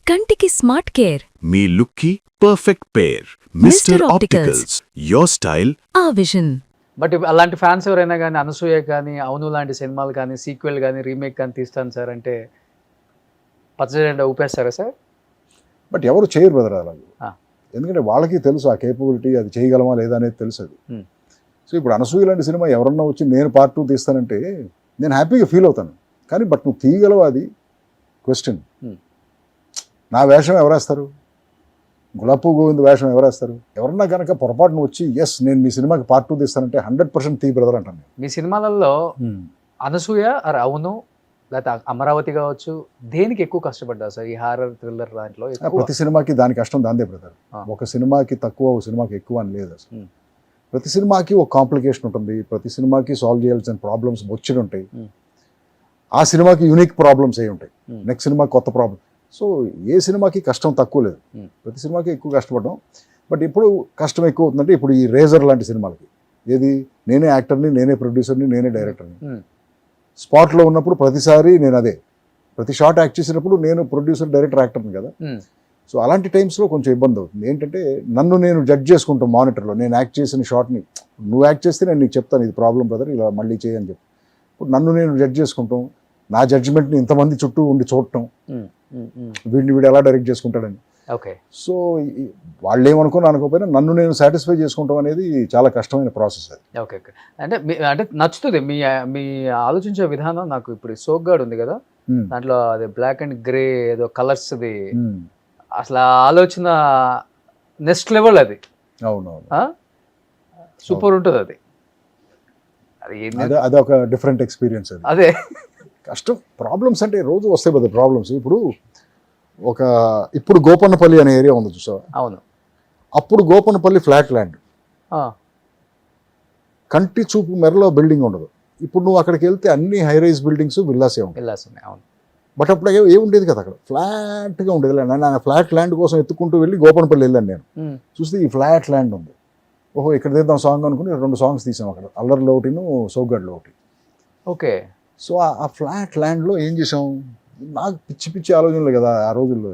కంటికి smart care. మీ లుక్కి perfect pair. Mister Opticals, your style ఆ విజన్. బట్ అలాంటి ఫ్యాన్స్ ఎవరైనా కానీ అనసూయ కానీ అవును లాంటి సినిమాలు కానీ సీక్వెల్ కానీ రీమేక్ కానీ తీస్తాను సార్ అంటే పచ్చజెండా ఊపేస్తారా సార్? బట్ ఎవరు చేయరు బ్రదర్ అలా. ఆ. ఎందుకంటే వాళ్ళకి తెలుసు ఆ కేపబిలిటీ, అది చేయగలమా లేదా అనేది తెలుసు అది. సో ఇప్పుడు అనసూయ లాంటి సినిమా ఎవరన్నా వచ్చి నేను పార్ట్ 2 తీస్తానంటే నేను హ్యాపీగా ఫీల్ అవుతాను. కానీ బట్ నువ్వు తీయగలవా అది క్వశ్చన్. నా వేషం ఎవరేస్తారు? గులాబీ గోవింద్ వేషం ఎవరేస్తారు? ఎవరన్నా కనుక పొరపాటును వచ్చి ఎస్ నేను మీ సినిమాకి పార్ట్ 2 తీస్తానంటే 100% తీ బ్రదర్ అంటాను. మీ సినిమాలలో అనసూయ ఆర్ అవును లేకపోతే అమరావతి కావచ్చు, దేనికి ఎక్కువ కష్టపడ్డారు సార్ ఈ హారర్ థ్రిల్లర్ దాంట్లో? ప్రతి సినిమాకి దాని కష్టం దాందే బ్రదర్. ఒక సినిమాకి తక్కువ, ఒక సినిమాకి ఎక్కువ అని లేదు అసలు. ప్రతి సినిమాకి ఒక కాంప్లికేషన్ ఉంటుంది, ప్రతి సినిమాకి సాల్వ్ చేయాల్సిన ప్రాబ్లమ్స్ బొచ్చుడు ఉంటాయి. ఆ సినిమాకి యూనిక్ ప్రాబ్లమ్స్ అయి ఉంటాయి, నెక్స్ట్ సినిమా కొత్త ప్రాబ్లమ్. సో ఏ సినిమాకి కష్టం తక్కువ లేదు, ప్రతి సినిమాకి ఎక్కువ కష్టపడ్డాం. బట్ ఇప్పుడు కష్టం ఎక్కువ అవుతుందంటే ఇప్పుడు ఈ రేజర్ లాంటి సినిమాలకి ఏది నేనే యాక్టర్ని, నేనే ప్రొడ్యూసర్ని, నేనే డైరెక్టర్ని. స్పాట్లో ఉన్నప్పుడు ప్రతిసారి నేను అదే, ప్రతి షాట్ యాక్ట్ చేసినప్పుడు నేను ప్రొడ్యూసర్, డైరెక్టర్, యాక్టర్ని కదా. సో అలాంటి టైమ్స్లో కొంచెం ఇబ్బంది అవుతుంది. ఏంటంటే నన్ను నేను జడ్జ్ చేసుకుంటాం మానిటర్లో. నేను యాక్ట్ చేసిన షాట్ని నువ్వు యాక్ట్ చేస్తే నేను నీకు చెప్తాను ఇది ప్రాబ్లం బ్రదర్, ఇలా మళ్ళీ చేయని చెప్పి. ఇప్పుడు నన్ను నేను జడ్జ్ చేసుకుంటాం, నా జడ్జిమెంట్ని ఇంతమంది చుట్టూ ఉండి చూడటం, వీడు ఎలా డైరెక్ట్ చేసుకుంటాడని. ఓకే. సో వాళ్ళు ఏమనుకుని అనుకోకపోయినా నన్ను నేను సాటిస్ఫై చేసుకుంటాం అనేది చాలా కష్టమైన ప్రాసెస్ అది. Okay okay. అంటే నచ్చుతుంది మీ మీ ఆలోచించే విధానం నాకు. ఇప్పుడు సోగ్గాడ్ ఉంది కదా, దాంట్లో అది బ్లాక్ అండ్ గ్రే ఏదో కలర్స్ది, అసలు ఆలోచన నెక్స్ట్ లెవెల్ అది. అవునవును, సూపర్ ఉంటుంది అది. అది ఒక డిఫరెంట్ ఎక్స్పీరియన్స్ అది. అదే కష్టం. ప్రాబ్లమ్స్ అంటే రోజు వస్తాయి కదా ప్రాబ్లమ్స్. ఇప్పుడు గోపన్నపల్లి అనే ఏరియా ఉంది చూసావా? అవును. అప్పుడు గోపన్నపల్లి ఫ్లాట్ ల్యాండ్, కంటి చూపు మెరలో బిల్డింగ్ ఉండదు. ఇప్పుడు నువ్వు అక్కడికి వెళ్తే అన్ని హై రైజ్ బిల్డింగ్స్, విల్లాసే ఉంటాయి. అవును. బట్ అప్పుడు ఏముండేది కదా, అక్కడ ఫ్లాట్గా ఉండేది ల్యాండ్. నేను ఫ్లాట్ ల్యాండ్ కోసం ఎత్తుకుంటూ వెళ్ళి గోపన్నపల్లి వెళ్ళాను. నేను చూస్తే ఈ ఫ్లాట్ ల్యాండ్ ఉంది. ఓహో ఇక్కడ తీద్దాం సాంగ్ అనుకుని 2 సాంగ్స్ తీసాం అక్కడ, అల్లర్లో ఒకటిను, సోగ్గాడ్లో ఒకటి. ఓకే. సో ఆ ఫ్లాట్ ల్యాండ్లో ఏం చేసాం, నాకు పిచ్చి పిచ్చి ఆలోచనలు కదా ఆ రోజుల్లో.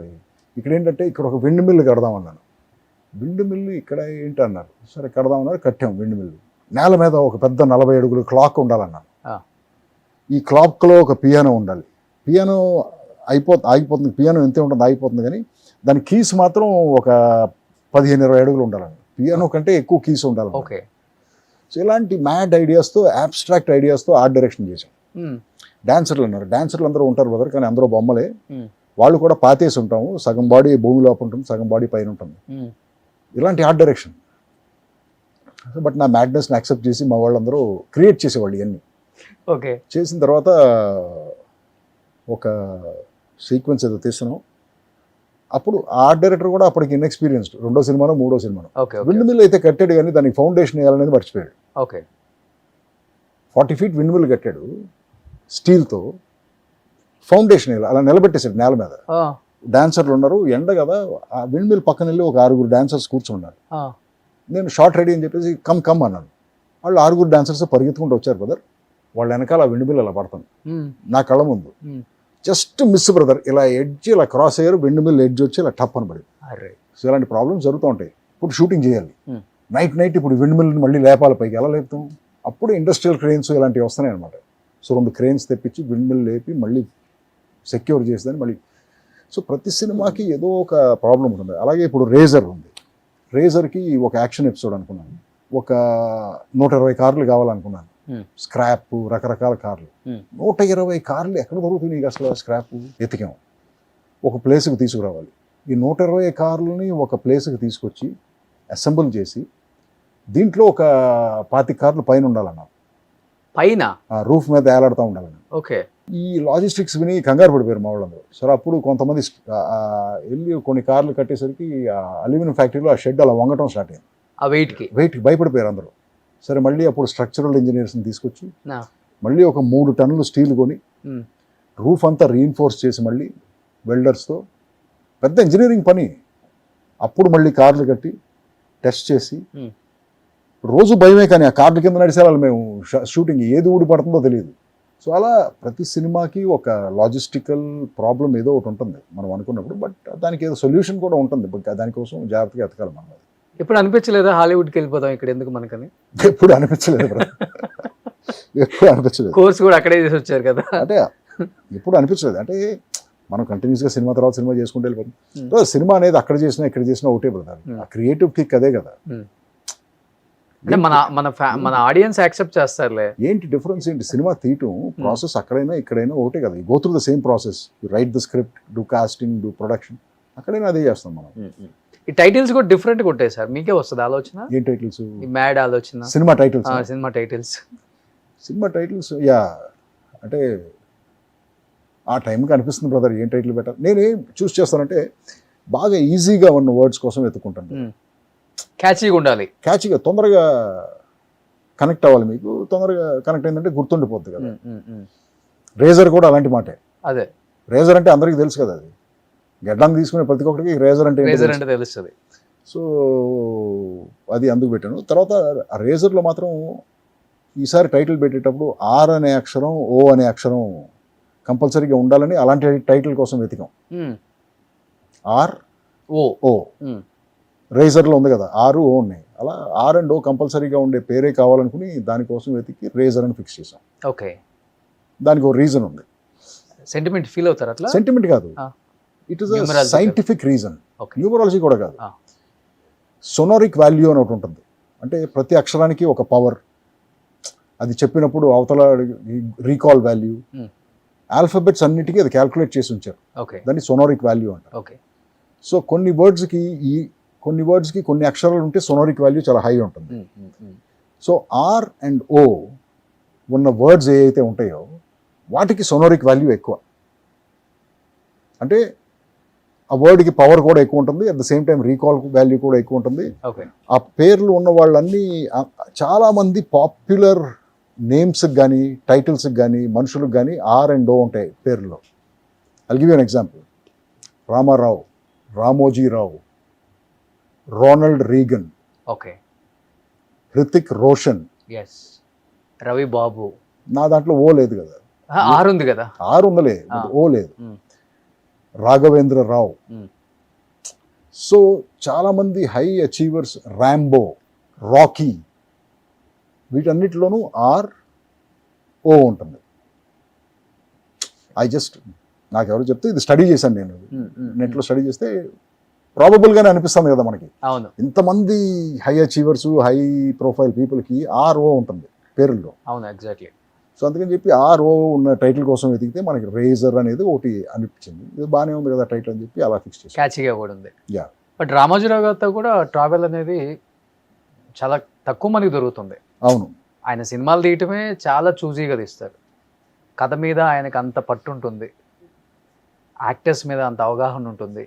ఇక్కడ ఏంటంటే ఇక్కడ ఒక విండ్ మిల్లు కడదామన్నాను. విండ్ మిల్లు ఇక్కడ ఏంటి అన్నారు, సరే కడదామన్నారు, కట్టాం విండ్ మిల్లు. నేల మీద ఒక పెద్ద 40 అడుగులు క్లాక్ ఉండాలన్నాను. ఈ క్లాక్లో ఒక పియానో ఉండాలి. పియానో ఆగిపోతుంది, పియానో ఎంతే ఉంటుంది ఆగిపోతుంది, కానీ దాని కీస్ మాత్రం ఒక 15-20 అడుగులు ఉండాలన్నాను. పియానో కంటే ఎక్కువ కీస్ ఉండాలి. ఓకే. సో ఇలాంటి మ్యాడ్ ఐడియాస్తో, అబ్స్ట్రాక్ట్ ఐడియాస్తో ఆర్ట్ డైరెక్షన్ చేశాం. డాన్సర్లు అన్నారు, డాన్సర్లు అందరూ ఉంటారు బ్రదర్, కానీ అందరూ బొమ్మలే. వాళ్ళు కూడా పాతేసి ఉంటాము, సగం బాడీ భూమి లోపల ఉంటుంది, సగం బాడీ పైన ఉంటుంది. ఇలాంటి ఆర్ట్ డైరెక్షన్. బట్ నా మ్యాడ్నెస్ని యాక్సెప్ట్ చేసి మా వాళ్ళందరూ క్రియేట్ చేసేవాళ్ళు ఇవన్నీ. ఓకే. చేసిన తర్వాత ఒక సీక్వెన్స్ ఏదో తీస్తున్నాం. అప్పుడు ఆర్ట్ డైరెక్టర్ కూడా అప్పటికి ఇన్ఎక్స్పీరియన్స్డ్, 2వ సినిమానో 3వ సినిమానో. విండ్ మిల్ అయితే కట్టాడు, కానీ దానికి ఫౌండేషన్ వేయాలనేది మర్చిపోయాడు. ఓకే. 40 feet విండ్ మిల్ కట్టాడు స్టీల్తో, ఫౌండేషన్ వేయాలి, అలా నిలబెట్టేశాడు నేల మీద. డాన్సర్లు ఉన్నారు, ఎండ కదా, ఆ విండ్ మిల్ పక్కన వెళ్ళి ఒక 6 డాన్సర్స్ కూర్చున్నారు. నేను షార్ట్ రెడీ అని చెప్పేసి కమ్ అన్నాను. వాళ్ళు 6 డాన్సర్స్ పరిగెత్తుకుంటూ వచ్చారు బ్రదర్. వాళ్ళ వెనకాల ఆ విండ్ మిల్ అలా పడుతుంది నా కళ్ళ ముందు. జస్ట్ మిస్ బ్రదర్, ఇలా ఎడ్జ్ ఇలా క్రాస్ అయ్యారు, విండ్ మిల్ ఎడ్జ్ వచ్చి ఇలా టప్ అని పడింది. సో ఇలాంటి ప్రాబ్లమ్స్ జరుగుతూ ఉంటాయి. ఇప్పుడు షూటింగ్ చేయాలి నైట్, ఇప్పుడు విండ్ మిల్ని మళ్ళీ లేపాలి పైకి, ఎలా లేపుతాం? అప్పుడు ఇండస్ట్రియల్ క్రెయిన్స్ ఇలాంటివి వస్తున్నాయి అనమాట. సో 2 క్రెయిన్స్ తెప్పించి విండ్ మిల్ లేపి మళ్ళీ సెక్యూర్ చేసేదని మళ్ళీ. సో ప్రతి సినిమాకి ఏదో ఒక ప్రాబ్లం ఉంటుంది. అలాగే ఇప్పుడు రేజర్ ఉంది, రేజర్కి ఒక యాక్షన్ ఎపిసోడ్ అనుకున్నాను. ఒక 120 కార్లు కావాలనుకున్నాను, స్క్రాప్, రకరకాల కార్లు. 120 కార్లు ఎక్కడ దొరుకుతుంది నీకు అసలు? స్క్రాప్ ఎతికాం, ఒక ప్లేస్కి తీసుకురావాలి. ఈ 120 కార్లని ఒక ప్లేస్కి తీసుకొచ్చి అసెంబుల్ చేసి దీంట్లో ఒక 25 కార్లు పైన ఉండాలన్నా, పైన రూఫ్ మీద ఏలాడుతూ ఉండాలని. ఓకే. ఈ లాజిస్టిక్స్ విని కంగారు పడిపోయారు మా వాళ్ళందరూ. సరే అప్పుడు కొంతమంది వెళ్ళి కొన్ని కార్లు కట్టేసరికి అల్యూమినియం ఫ్యాక్టరీలో ఆ షెడ్ అలా వంగటం స్టార్ట్ అయింది. ఆ వెయిట్కి భయపడిపోయారు అందరూ. సరే మళ్ళీ అప్పుడు స్ట్రక్చరల్ ఇంజనీర్స్ని తీసుకొచ్చి మళ్ళీ ఒక 3 టన్నులు స్టీల్ కొని రూఫ్ అంతా రీఇన్ఫోర్స్ చేసి మళ్ళీ వెల్డర్స్తో పెద్ద ఇంజనీరింగ్ పని. అప్పుడు మళ్ళీ కార్లు కట్టి టెస్ట్ చేసి, రోజు భయమే, కానీ ఆ కార్డు కింద నడిచేవాళ్ళు మేము. షూటింగ్ ఏది ఊడి పడుతుందో తెలియదు. సో అలా ప్రతి సినిమాకి ఒక లాజిస్టికల్ ప్రాబ్లం ఏదో ఒకటి ఉంటుంది మనం అనుకున్నప్పుడు, బట్ దానికి ఏదో సొల్యూషన్ కూడా ఉంటుంది, బట్ దానికోసం జాగ్రత్తగా ఎతకాలి మనం. ఎప్పుడు అనిపించలేదా హాలీవుడ్కి వెళ్ళిపోతాం ఇక్కడ ఎందుకు మనకని? ఎప్పుడు అనిపించలేదు brother. ఎప్పుడు అనిపించలేదు. కోర్స్ కూడా అక్కడే చేసి వచ్చారు కదా. అంటే ఎప్పుడు అనిపించలేదు. అంటే మనం కంటిన్యూస్గా సినిమా తర్వాత సినిమా చేసుకుంటూ వెళ్ళిపోతాం. సినిమా అనేది అక్కడ చేసినా ఇక్కడ చేసినా ఒకటే బ్రదర్. ఆ క్రియేటివ్ కిక్ అదే కదా. అంటే మన ఆడియన్స్ యాక్సెప్ట్ చేస్తారులే. ఏంటి డిఫరెన్స్ ఏంటి? సినిమా తీయటం ప్రాసెస్ అక్కడైనా ఇక్కడైనా ఒకటే కదా. Go through the same process. You write the script, do casting, do production, అక్కడైనా అదే చేస్తాం మనం. ఈ టైటిల్స్ కూడా డిఫరెంట్గా ఉంటాయి సార్. మీకే వస్తుంది ఆలోచన? ఏం టైటిల్స్? ఈ మ్యాడ్ ఆలోచన. Cinema titles. Cinema titles yeah, అంటే ఆ టైంకి అనిపిస్తుంది బ్రదర్ ఏం టైటిల్ బెటర్. నేను ఏం చూస్ చేస్తానంటే బాగా ఈజీగా ఉన్న వర్డ్స్ కోసం వెతుక్కుంటాను. క్యాచీగా ఉండాలి, క్యాచీగా తొందరగా కనెక్ట్ అవ్వాలి. మీకు తొందరగా కనెక్ట్ అయిందంటే గుర్తుండిపోద్ది కదా. రేజర్ కూడా అలాంటి మాటే. అదే రేజర్ అంటే అందరికీ తెలుసు కదా. అది గడ్డాన్ని తీసుకునే ప్రతి ఒక్కరికి రేజర్ అంటే తెలుస్తుంది. సో అది అందుకు పెట్టాను. తర్వాత ఆ రేజర్లో మాత్రం ఈసారి టైటిల్ పెట్టేటప్పుడు ఆర్ అనే అక్షరం, ఓ అనే అక్షరం కంపల్సరీగా ఉండాలని అలాంటి టైటిల్ కోసం వెతికాం. ఆర్ ఓ రేజర్లో ఉంది కదా, ఆరు ఓ ఉన్నాయి. అలా ఆర్ అండ్ ఓ కంపల్సరీగా ఉండే పేరే కావాలనుకుని దానికోసం వెతికి రేజర్ అని ఫిక్స్ చేసాం. ఓకే, దానికి ఒక రీజన్ ఉంది. సెంటిమెంట్ ఫీల్ అవుతారు అట్లా? సెంటిమెంట్ కాదు, it is a scientific reason. Numerology కూడా కాదు. సొనోరిక్ వాల్యూ అని ఒకటి ఉంటుంది. అంటే ప్రతి అక్షరానికి ఒక పవర్, అది చెప్పినప్పుడు అవతల రీకాల్ వాల్యూ, ఆల్ఫాబెట్స్ అన్నిటికీ అది క్యాల్కులేట్ చేసి ఉంచారు. దాన్ని సొనోరిక్ వాల్యూ అంటారు. సో కొన్ని వర్డ్స్కి కొన్ని అక్షరాలు ఉంటే సొనోరిక్ వాల్యూ చాలా హై ఉంటుంది. సో ఆర్ అండ్ ఓ ఉన్న వర్డ్స్ ఏవైతే ఉంటాయో వాటికి సొనోరిక్ వాల్యూ ఎక్కువ. అంటే ఆ వర్డ్కి పవర్ కూడా ఎక్కువ ఉంటుంది, at the same time recall value కూడా ఎక్కువ ఉంటుంది. ఆ పేర్లు ఉన్న వాళ్ళన్నీ చాలామంది పాపులర్ నేమ్స్కి కానీ టైటిల్స్కి కానీ మనుషులకు కానీ ఆర్ అండ్ ఓ ఉంటాయి పేర్లో. I'll give you an example. Ramarao, Ramojirao, Ronald Reagan, Hrithik Roshan, Ravi Babu. నా దాంట్లో ఓ లేదు కదా. ఆరు ఉంది కదా. ఆరు ఉందలే, ఓ లేదు. రాఘవేంద్ర రావు. సో చాలామంది హై అచీవర్స్, ర్యాంబో, రాకీ, వీటన్నిటిలోనూ ఆర్ ఓ ఉంటుంది. నాకు ఎవరు చెప్తే ఇది స్టడీ చేశాను నేను, నెట్లో స్టడీ చేస్తే ప్రాబబుల్గానే అనిపిస్తుంది కదా మనకి. అవును, ఇంతమంది హై అచీవర్స్, హై ప్రొఫైల్ పీపుల్కి ఆర్ ఓ ఉంటుంది పేరుల్లో. అవును, ఎగ్జాక్ట్లీ. సో అందుకని చెప్పి ఆర్ ఓ ఉన్న టైటిల్ కోసం వెతికితే మనకి రేజర్ అనేది ఒకటి అనిపించింది. ఇది బాగానే ఉంది కదా టైటిల్ అని చెప్పి అలా ఫిక్స్ చేసి. క్యాచీగా కూడా ఉంది. యా, బట్ రామోజీరావు గారితో కూడా ట్రావెల్ అనేది చాలా తక్కువ మందికి దొరుకుతుంది. అవును, ఆయన సినిమాలు తీయటమే చాలా చూజీగా తీస్తారు. కథ మీద ఆయనకు అంత పట్టు ఉంటుంది, యాక్టర్స్ మీద అంత అవగాహన ఉంటుంది.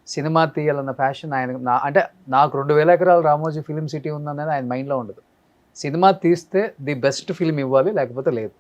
సినిమా తీయాలన్న ప్యాషన్ ఆయన. అంటే నాకు 2000 ఎకరాలు రామోజీ ఫిలిం సిటీ ఉందనేది ఆయన మైండ్లో ఉండదు. సినిమా తీస్తే ది బెస్ట్ ఫిల్మ్ ఇవ్వాలి, లేకపోతే లేదు.